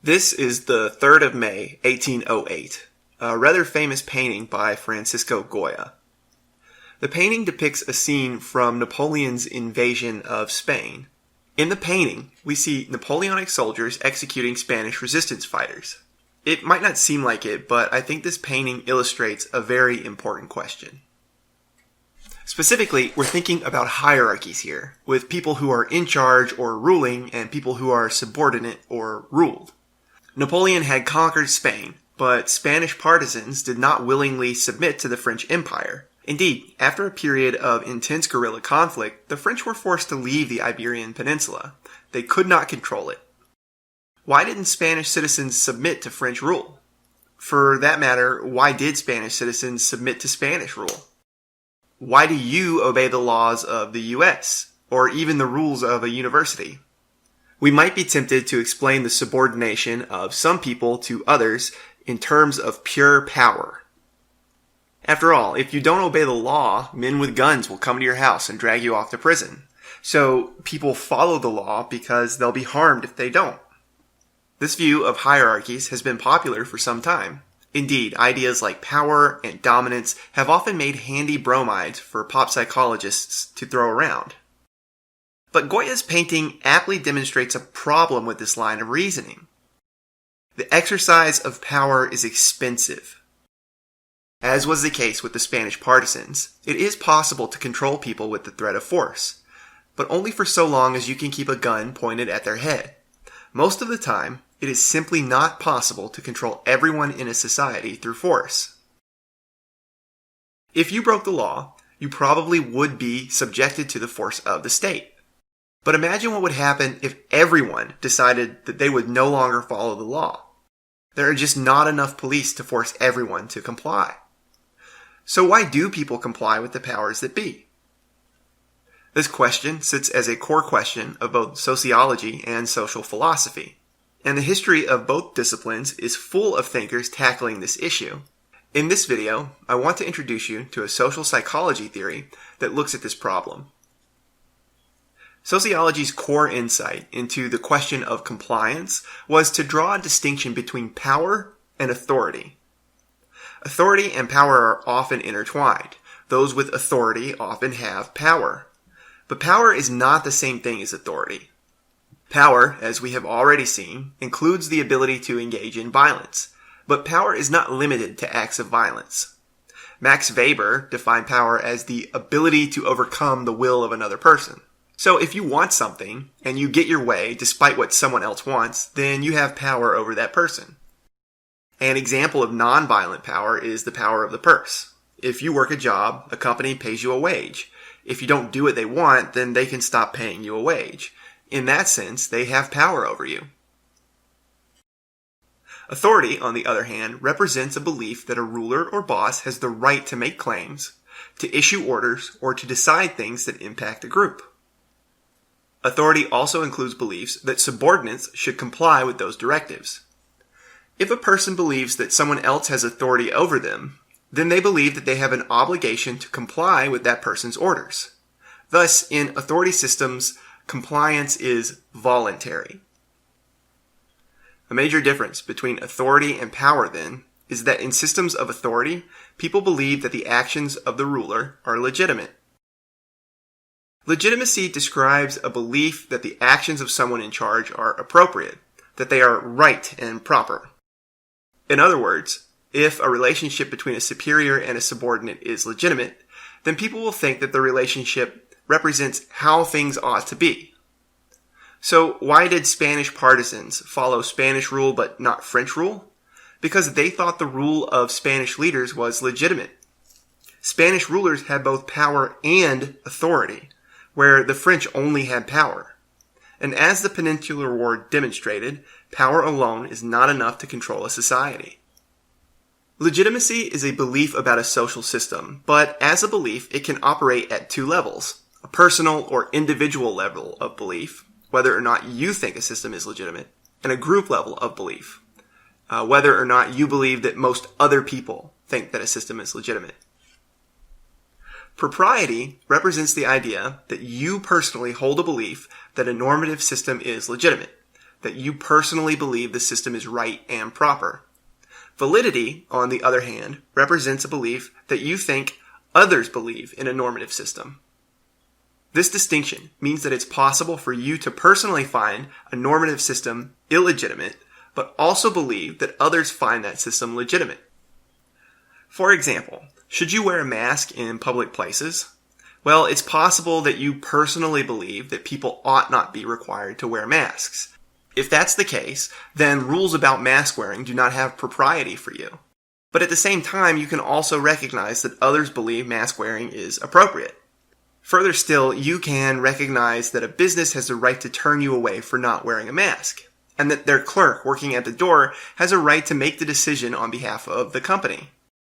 This is the 3rd of May, 1808, a rather famous painting by Francisco Goya. The painting depicts a scene from Napoleon's invasion of Spain. In the painting, we see Napoleonic soldiers executing Spanish resistance fighters. It might not seem like it, but I think this painting illustrates a very important question. Specifically, we're thinking about hierarchies here, with people who are in charge or ruling and people who are subordinate or ruled. Napoleon had conquered Spain, but Spanish partisans did not willingly submit to the French Empire. Indeed, after a period of intense guerrilla conflict, the French were forced to leave the Iberian Peninsula. They could not control it. Why didn't Spanish citizens submit to French rule? For that matter, why did Spanish citizens submit to Spanish rule? Why do you obey the laws of the US, or even the rules of a university? We might be tempted to explain the subordination of some people to others in terms of pure power. After all, if you don't obey the law, men with guns will come to your house and drag you off to prison. So people follow the law because they'll be harmed if they don't. This view of hierarchies has been popular for some time. Indeed, ideas like power and dominance have often made handy bromides for pop psychologists to throw around. But Goya's painting aptly demonstrates a problem with this line of reasoning. The exercise of power is expensive. As was the case with the Spanish partisans, it is possible to control people with the threat of force, but only for so long as you can keep a gun pointed at their head. Most of the time, it is simply not possible to control everyone in a society through force. If you broke the law, you probably would be subjected to the force of the state. But imagine what would happen if everyone decided that they would no longer follow the law. There are just not enough police to force everyone to comply. So why do people comply with the powers that be? This question sits as a core question of both sociology and social philosophy, and the history of both disciplines is full of thinkers tackling this issue. In this video, I want to introduce you to a social psychology theory that looks at this problem. Sociology's core insight into the question of compliance was to draw a distinction between power and authority. Authority and power are often intertwined. Those with authority often have power. But power is not the same thing as authority. Power, as we have already seen, includes the ability to engage in violence, but power is not limited to acts of violence. Max Weber defined power as the ability to overcome the will of another person. So if you want something, and you get your way despite what someone else wants, then you have power over that person. An example of nonviolent power is the power of the purse. If you work a job, a company pays you a wage. If you don't do what they want, then they can stop paying you a wage. In that sense, they have power over you. Authority, on the other hand, represents a belief that a ruler or boss has the right to make claims, to issue orders, or to decide things that impact a group. Authority also includes beliefs that subordinates should comply with those directives. If a person believes that someone else has authority over them, then they believe that they have an obligation to comply with that person's orders. Thus, in authority systems, compliance is voluntary. A major difference between authority and power, then, is that in systems of authority, people believe that the actions of the ruler are legitimate. Legitimacy describes a belief that the actions of someone in charge are appropriate, that they are right and proper. In other words, if a relationship between a superior and a subordinate is legitimate, then people will think that the relationship represents how things ought to be. So why did Spanish partisans follow Spanish rule but not French rule? Because they thought the rule of Spanish leaders was legitimate. Spanish rulers had both power and authority, where the French only had power. And as the Peninsular War demonstrated, power alone is not enough to control a society. Legitimacy is a belief about a social system, but as a belief, it can operate at two levels: a personal or individual level of belief, whether or not you think a system is legitimate, and a group level of belief, whether or not you believe that most other people think that a system is legitimate. Propriety represents the idea that you personally hold a belief that a normative system is legitimate. that you personally believe the system is right and proper. Validity, on the other hand, represents a belief that you think others believe in a normative system. This distinction means that it's possible for you to personally find a normative system illegitimate, but also believe that others find that system legitimate. For example, should you wear a mask in public places? Well, it's possible that you personally believe that people ought not be required to wear masks. If that's the case, then rules about mask wearing do not have propriety for you. But at the same time, you can also recognize that others believe mask wearing is appropriate. Further still, you can recognize that a business has the right to turn you away for not wearing a mask, and that their clerk working at the door has a right to make the decision on behalf of the company.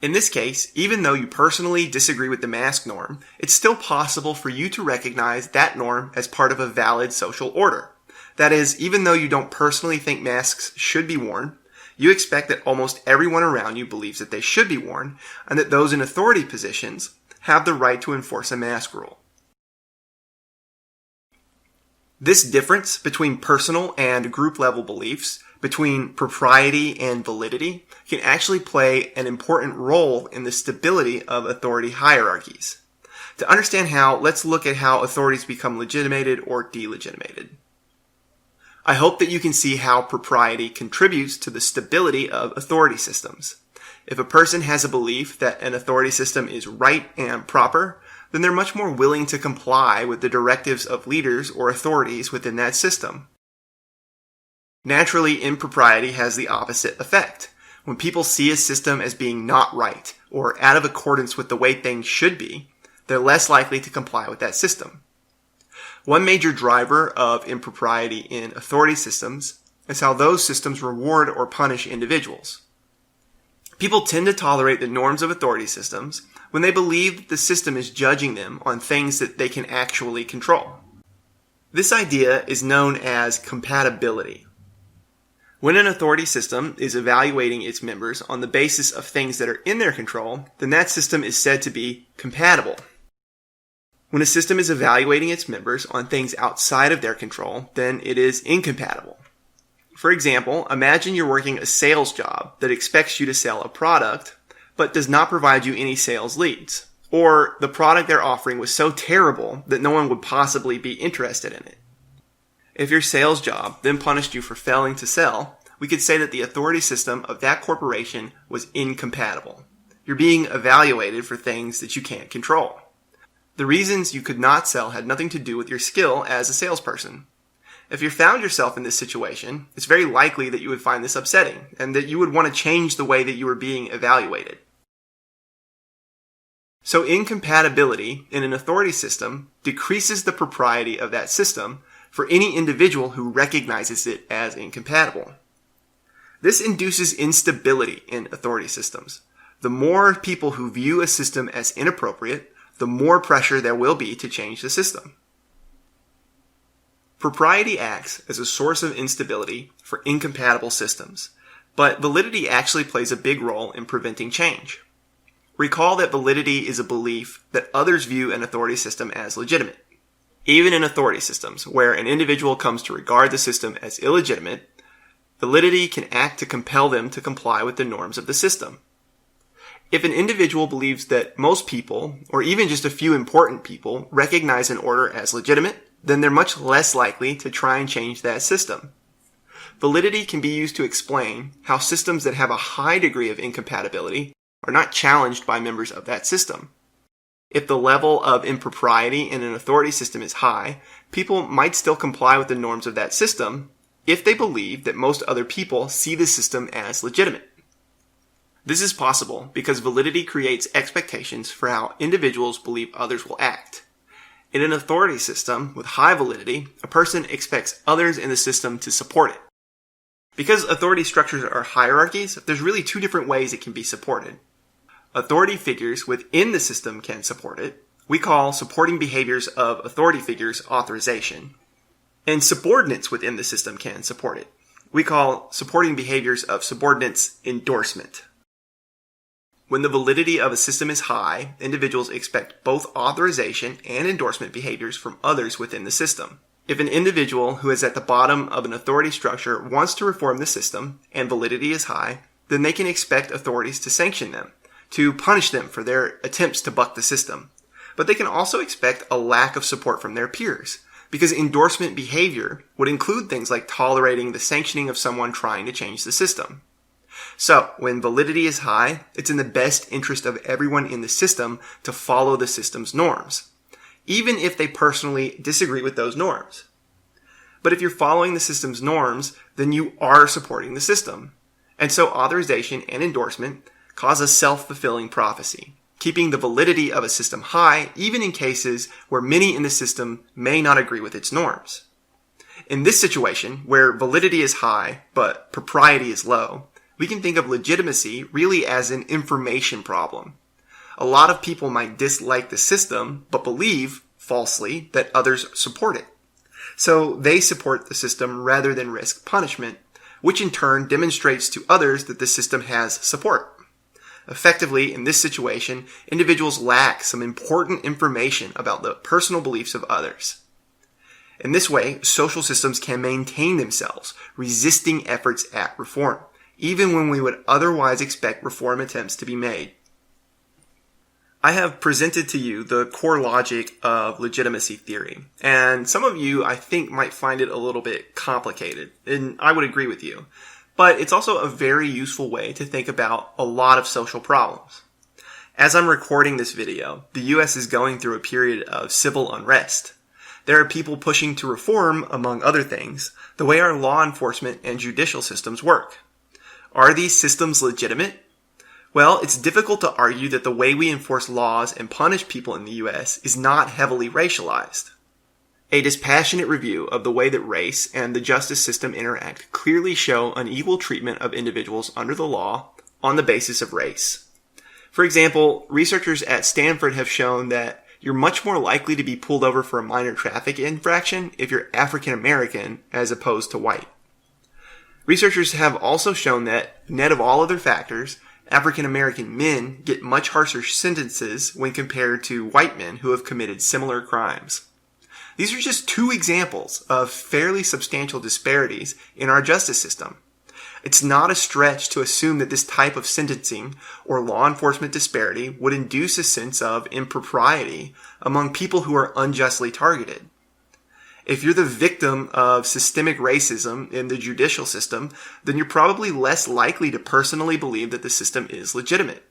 In this case, even though you personally disagree with the mask norm, it's still possible for you to recognize that norm as part of a valid social order. That is, even though you don't personally think masks should be worn, you expect that almost everyone around you believes that they should be worn, and that those in authority positions have the right to enforce a mask rule. This difference between personal and group level beliefs, between propriety and validity, can actually play an important role in the stability of authority hierarchies. To understand how, let's look at how authorities become legitimated or delegitimated. I hope that you can see how propriety contributes to the stability of authority systems. If a person has a belief that an authority system is right and proper, then they're much more willing to comply with the directives of leaders or authorities within that system. Naturally, impropriety has the opposite effect. When people see a system as being not right or out of accordance with the way things should be, they're less likely to comply with that system. One major driver of impropriety in authority systems is how those systems reward or punish individuals. People tend to tolerate the norms of authority systems when they believe that the system is judging them on things that they can actually control. This idea is known as compatibility. When an authority system is evaluating its members on the basis of things that are in their control, then that system is said to be compatible. When a system is evaluating its members on things outside of their control, then it is incompatible. For example, imagine you're working a sales job that expects you to sell a product, but does not provide you any sales leads. Or the product they're offering was so terrible that no one would possibly be interested in it. If your sales job then punished you for failing to sell, we could say that the authority system of that corporation was incompatible. You're being evaluated for things that you can't control. The reasons you could not sell had nothing to do with your skill as a salesperson. If you found yourself in this situation, it's very likely that you would find this upsetting, and that you would want to change the way that you were being evaluated. So incompatibility in an authority system decreases the propriety of that system for any individual who recognizes it as incompatible. This induces instability in authority systems. The more people who view a system as inappropriate, the more pressure there will be to change the system. Propriety acts as a source of instability for incompatible systems, but validity actually plays a big role in preventing change. Recall that validity is a belief that others view an authority system as legitimate. Even in authority systems, where an individual comes to regard the system as illegitimate, validity can act to compel them to comply with the norms of the system. If an individual believes that most people, or even just a few important people, recognize an order as legitimate, then they're much less likely to try and change that system. Validity can be used to explain how systems that have a high degree of incompatibility are not challenged by members of that system. If the level of impropriety in an authority system is high, people might still comply with the norms of that system if they believe that most other people see the system as legitimate. This is possible because validity creates expectations for how individuals believe others will act. In an authority system with high validity, a person expects others in the system to support it. Because authority structures are hierarchies, there's really two different ways it can be supported. Authority figures within the system can support it. We call supporting behaviors of authority figures authorization. And subordinates within the system can support it. We call supporting behaviors of subordinates endorsement. When the validity of a system is high, individuals expect both authorization and endorsement behaviors from others within the system. If an individual who is at the bottom of an authority structure wants to reform the system and validity is high, then they can expect authorities to sanction them, to punish them for their attempts to buck the system. But they can also expect a lack of support from their peers, because endorsement behavior would include things like tolerating the sanctioning of someone trying to change the system. So, when validity is high, it's in the best interest of everyone in the system to follow the system's norms, even if they personally disagree with those norms. But if you're following the system's norms, then you are supporting the system. And so authorization and endorsement cause a self-fulfilling prophecy, keeping the validity of a system high even in cases where many in the system may not agree with its norms. In this situation, where validity is high but propriety is low, we can think of legitimacy really as an information problem. A lot of people might dislike the system, but believe, falsely, that others support it. So they support the system rather than risk punishment, which in turn demonstrates to others that the system has support. Effectively, in this situation, individuals lack some important information about the personal beliefs of others. In this way, social systems can maintain themselves, resisting efforts at reform, even when we would otherwise expect reform attempts to be made. I have presented to you the core logic of legitimacy theory, and some of you, I think, might find it a little bit complicated, and I would agree with you. But it's also a very useful way to think about a lot of social problems. As I'm recording this video, the US is going through a period of civil unrest. There are people pushing to reform, among other things, the way our law enforcement and judicial systems work. Are these systems legitimate? Well, it's difficult to argue that the way we enforce laws and punish people in the US is not heavily racialized. A dispassionate review of the way that race and the justice system interact clearly show unequal treatment of individuals under the law on the basis of race. For example, researchers at Stanford have shown that you're much more likely to be pulled over for a minor traffic infraction if you're African American as opposed to white. Researchers have also shown that, net of all other factors, African American men get much harsher sentences when compared to white men who have committed similar crimes. These are just two examples of fairly substantial disparities in our justice system. It's not a stretch to assume that this type of sentencing or law enforcement disparity would induce a sense of impropriety among people who are unjustly targeted. If you're the victim of systemic racism in the judicial system, then you're probably less likely to personally believe that the system is legitimate.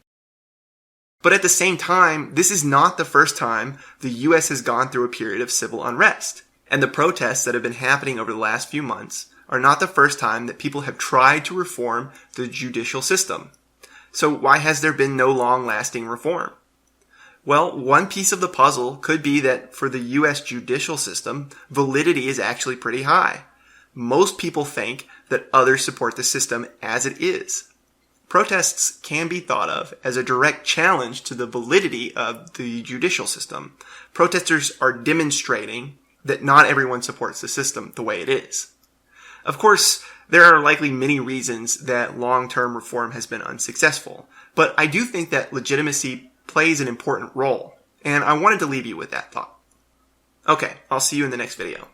But at the same time, this is not the first time the US has gone through a period of civil unrest. And the protests that have been happening over the last few months are not the first time that people have tried to reform the judicial system. So why has there been no long-lasting reform? Well, one piece of the puzzle could be that for the US judicial system, validity is actually pretty high. Most people think that others support the system as it is. Protests can be thought of as a direct challenge to the validity of the judicial system. Protesters are demonstrating that not everyone supports the system the way it is. Of course, there are likely many reasons that long-term reform has been unsuccessful, but I do think that legitimacy plays an important role, and I wanted to leave you with that thought. Okay, I'll see you in the next video.